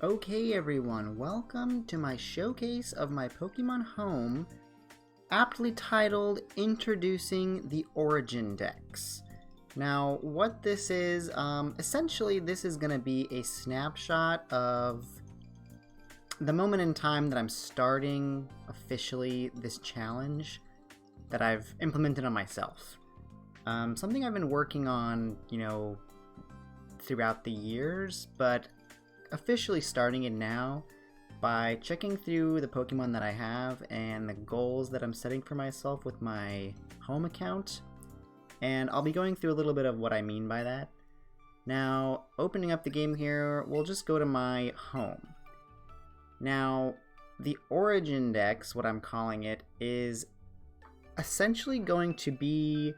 Okay everyone, welcome to my showcase of my Pokemon home, aptly titled Introducing the Origin Dex. Now, what this is, essentially this is going to be a snapshot of the moment in time that I'm starting officially this challenge that I've implemented on myself. Something I've been working on, throughout the years, but officially starting it now by checking through the Pokemon that I have and the goals that I'm setting for myself with my home account. And I'll be going through a little bit of what I mean by that. Now, opening up the game here, we'll just go to my home. Now, the Origin Dex, what I'm calling it, is essentially going to be...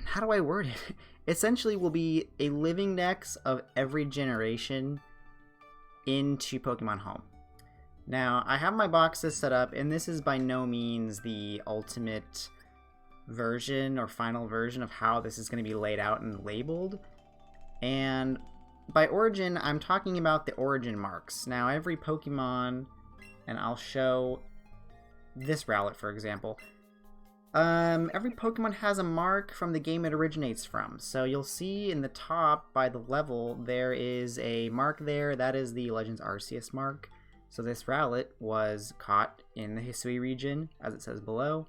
how do I word it? Essentially will be a living dex of every generation into Pokemon Home. Now, I have my boxes set up, and this is by no means the ultimate version or final version of how this is going to be laid out and labeled. And by Origin, I'm talking about the Origin marks. Now, every Pokemon, and I'll show this Rowlet, for example, every Pokemon has a mark from the game it originates from. So you'll see in the top by the level there is a mark there. That is the Legends Arceus mark. So this Rowlet was caught in the Hisui region, as it says below,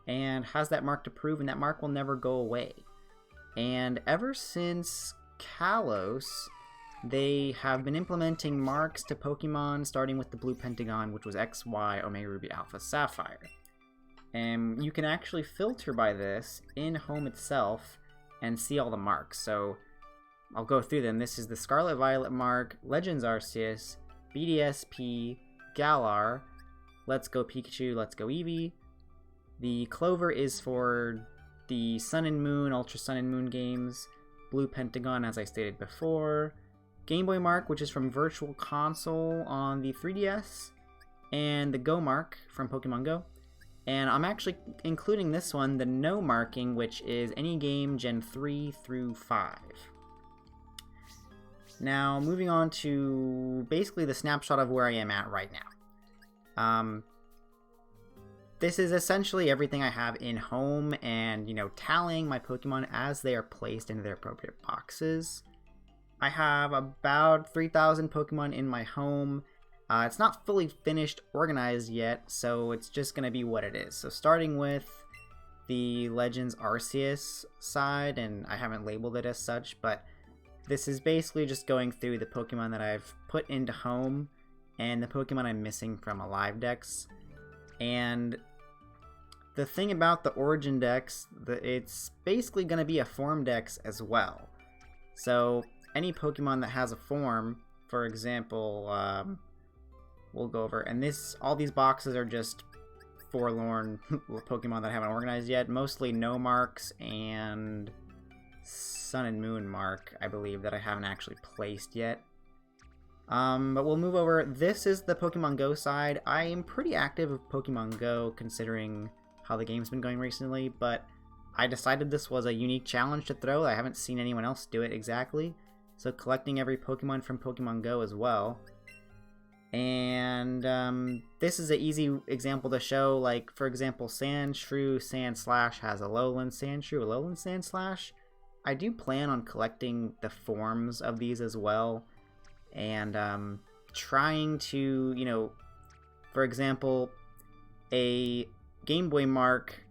and has that mark to prove, and that mark will never go away. And ever since Kalos, they have been implementing marks to Pokemon, starting with the Blue Pentagon, which was X, Y, Omega Ruby, Alpha, Sapphire. And you can actually filter by this in Home itself and see all the marks. So I'll go through them. This is the Scarlet Violet mark, Legends Arceus, BDSP, Galar, Let's Go Pikachu, Let's Go Eevee. The Clover is for the Sun and Moon, Ultra Sun and Moon games, Blue Pentagon, as I stated before, Game Boy mark, which is from Virtual Console on the 3DS, and the Go mark from Pokemon GO. And I'm actually including this one, the No marking, which is any game Gen 3 through 5. Now, moving on to basically the snapshot of where I am at right now. This is essentially everything I have in Home and, tallying my Pokemon as they are placed into their appropriate boxes. I have about 3,000 Pokemon in my Home. It's not fully finished, organized yet, so it's just going to be what it is. So starting with the Legends Arceus side, and I haven't labeled it as such, but this is basically just going through the Pokemon that I've put into Home and the Pokemon I'm missing from a live dex. And the thing about the Origin Dex, it's basically going to be a form dex as well. So any Pokemon that has a form, for example, we'll go over, and all these boxes are just forlorn Pokemon that I haven't organized yet, mostly No marks and Sun and Moon mark, I believe, that I haven't actually placed yet. But we'll move over. This is the Pokemon Go side. I am pretty active with Pokemon Go considering how the game's been going recently, but I decided this was a unique challenge to throw. I haven't seen anyone else do it exactly, so collecting every Pokemon from Pokemon Go as well. And this is an easy example to show, like, for example, Sandshrew Sandslash has a Alolan Sandshrew, Alolan Sandslash. I do plan on collecting the forms of these as well, and trying to, for example, a Game Boy mark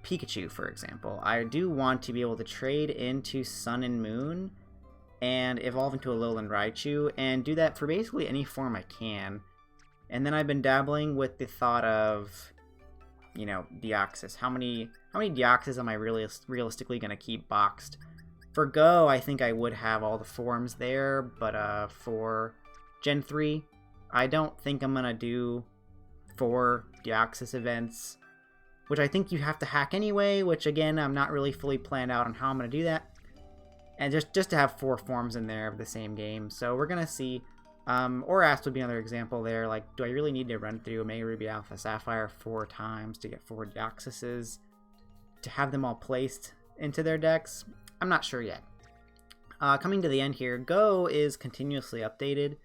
Pikachu, for example. I do want to be able to trade into Sun and Moon and evolve into a Alolan Raichu, and do that for basically any form I can. And then I've been dabbling with the thought of, Deoxys. How many Deoxys am I really realistically going to keep boxed? For Go, I think I would have all the forms there, but for Gen 3, I don't think I'm going to do 4 Deoxys events, which I think you have to hack anyway, which again, I'm not really fully planned out on how I'm going to do that. And just to have 4 forms in there of the same game. So we're going to see. Oras would be another example there. Like, do I really need to run through Omega Ruby Alpha Sapphire 4 times to get 4 Deoxyses to have them all placed into their decks? I'm not sure yet. Coming to the end here, Go is continuously updated,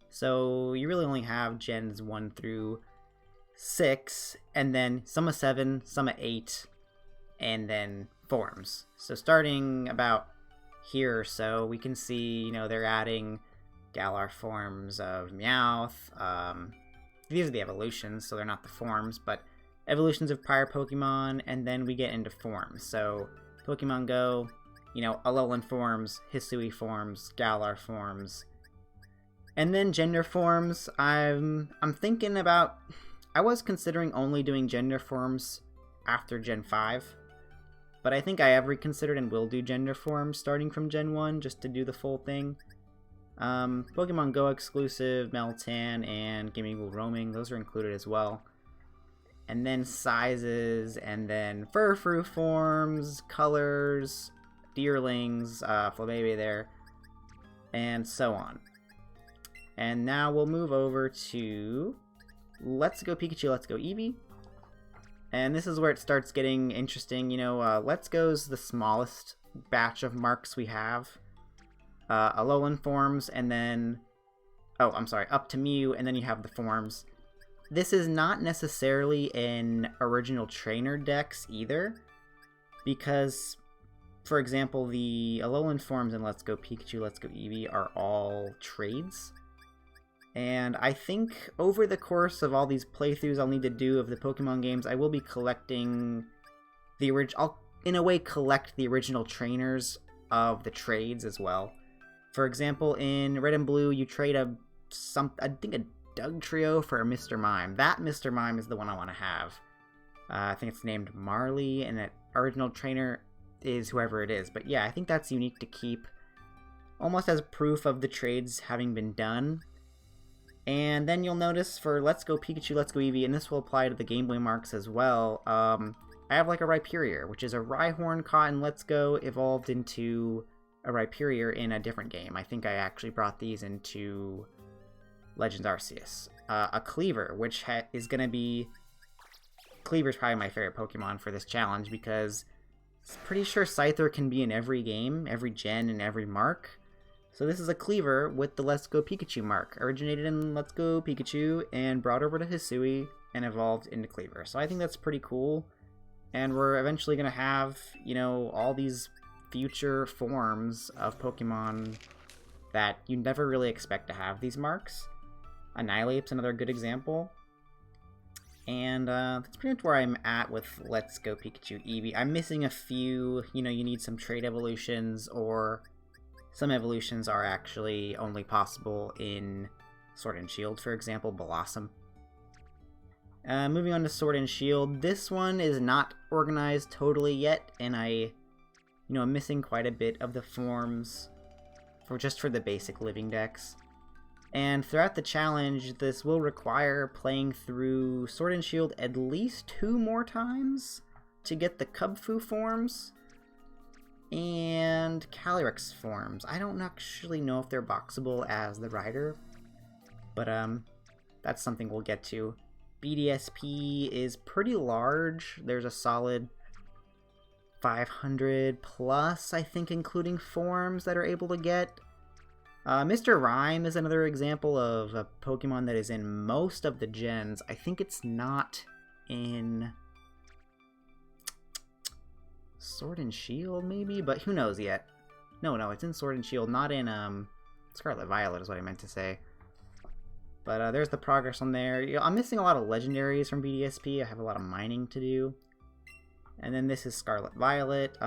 so you really only have gens 1 through 6, and then some of 7, some of 8, and then forms. So starting about here or so, we can see, you know, they're adding Galar forms of Meowth. These are the evolutions, so they're not the forms, but evolutions of prior Pokemon, and then we get into forms. So Pokemon Go, you know, Alolan forms, Hisui forms, Galar forms, and then gender forms. I'm thinking about, I was considering only doing gender forms after Gen 5, but I think I have reconsidered and will do gender forms starting from Gen 1 just to do the full thing. Pokemon Go exclusive, Meltan, and Gimmighoul roaming, those are included as well. And then sizes, and then Furfrou forms, colors, Deerlings, Flabébé there, and so on. And now we'll move over to Let's Go Pikachu, Let's Go Eevee. And this is where it starts getting interesting. You know, Let's Go's the smallest batch of marks we have. Alolan forms, and then, up to Mew, and then you have the forms. This is not necessarily an original trainer dex either, because, for example, the Alolan forms in Let's Go Pikachu, Let's Go Eevee are all trades. And I think over the course of all these playthroughs I'll need to do of the Pokemon games, I will be collecting the original, I'll in a way collect the original trainers of the trades as well. For example, in Red and Blue, you trade I think a Dugtrio for a Mr. Mime. That Mr. Mime is the one I want to have. I think it's named Marley, and that original trainer is whoever it is. But yeah, I think that's unique to keep, almost as proof of the trades having been done. And then you'll notice for Let's Go Pikachu, Let's Go Eevee, and this will apply to the Game Boy marks as well, I have like a Rhyperior, which is a Rhyhorn caught in Let's Go, evolved into a Rhyperior in a different game. I think I actually brought these into Legends Arceus. A Cleaver, which is going to be... Cleaver's probably my favorite Pokemon for this challenge, because I'm pretty sure Scyther can be in every game, every gen, and every mark. So this is a Cleaver with the Let's Go Pikachu mark. Originated in Let's Go Pikachu, and brought over to Hisui, and evolved into Cleaver. So I think that's pretty cool. And we're eventually going to have, you know, all these future forms of Pokemon that you never really expect to have these marks. Annihilape's another good example. And that's pretty much where I'm at with Let's Go Pikachu Eevee. I'm missing a few, you know, you need some trade evolutions, or some evolutions are actually only possible in Sword and Shield, for example, Blossom. Moving on to Sword and Shield, this one is not organized totally yet, and I'm missing quite a bit of the forms for the basic living decks. And throughout the challenge, this will require playing through Sword and Shield at least 2 more times to get the Kubfu forms and Calyrex forms. I don't actually know if they're boxable as the Rider, but that's something we'll get to. BDSP is pretty large. There's a solid 500 plus, I think, including forms that are able to get. Mr. Rhyme is another example of a Pokemon that is in most of the gens. I think it's not in Sword and Shield, maybe? But who knows yet? No, it's in Sword and Shield, not in Scarlet and Violet is what I meant to say. But there's the progress on there. I'm missing a lot of legendaries from BDSP. I have a lot of mining to do. And then this is Scarlet Violet.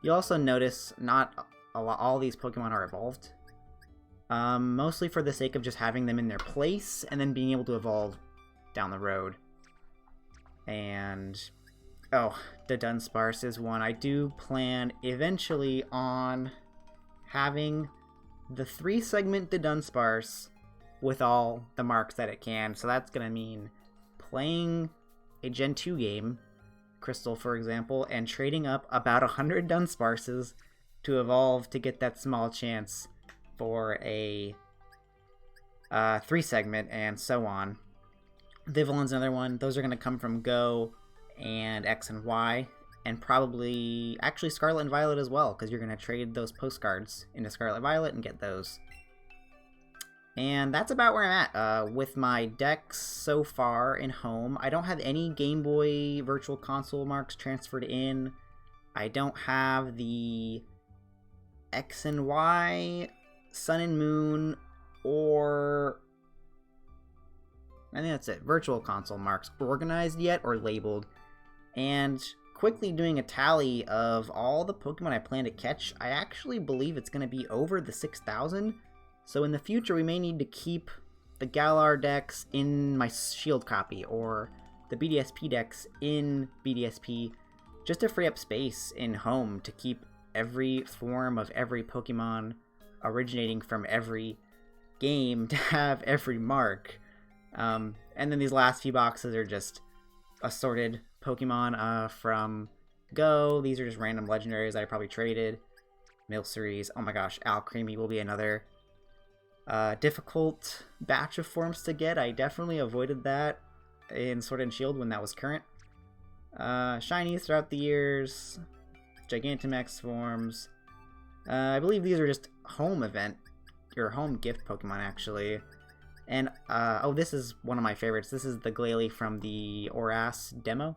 You'll also notice not all these Pokemon are evolved. Mostly for the sake of just having them in their place and then being able to evolve down the road. And the Dunsparce is one. I do plan eventually on having the 3-segment Dunsparce with all the marks that it can. So that's going to mean playing a Gen 2 game, Crystal for example, and trading up about 100 Dunsparces to evolve to get that small chance for a 3-segment, and so on. Vivillon's another one. Those are going to come from Go and X and Y, and probably actually Scarlet and Violet as well, because you're going to trade those postcards into Scarlet and Violet and get those. And that's about where I'm at with my decks so far in home. I don't have any Game Boy Virtual Console marks transferred in. I don't have the X and Y, Sun and Moon, or I think that's it, Virtual Console marks organized yet or labeled. And quickly doing a tally of all the Pokemon I plan to catch, I actually believe it's going to be over the 6,000. So in the future, we may need to keep the Galar Dex in my Shield copy, or the BDSP Dex in BDSP, just to free up space in home to keep every form of every Pokemon originating from every game, to have every mark. And then these last few boxes are just assorted Pokemon from Go. These are just random legendaries that I probably traded. Milceries. Oh my gosh, Alcremie will be another difficult batch of forms to get. I definitely avoided that in Sword and Shield when that was current. Shinies throughout the years. Gigantamax forms. I believe these are just home event, or home gift Pokemon actually. And, oh, this is one of my favorites. This is the Glalie from the Oras demo.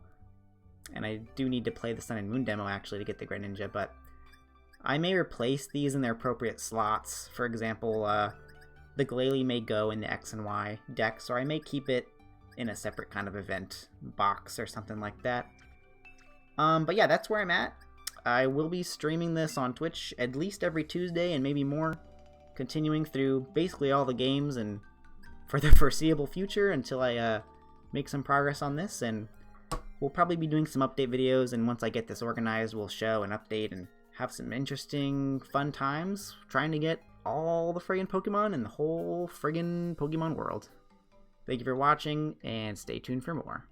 And I do need to play the Sun and Moon demo, actually, to get the Greninja, but I may replace these in their appropriate slots. For example, the Glalie may go in the X and Y decks, or I may keep it in a separate kind of event box or something like that. But yeah, that's where I'm at. I will be streaming this on Twitch at least every Tuesday, and maybe more, continuing through basically all the games and for the foreseeable future until I make some progress on this. And we'll probably be doing some update videos, and once I get this organized, we'll show and update and have some interesting, fun times trying to get all the friggin' Pokemon in the whole friggin' Pokemon world. Thank you for watching, and stay tuned for more.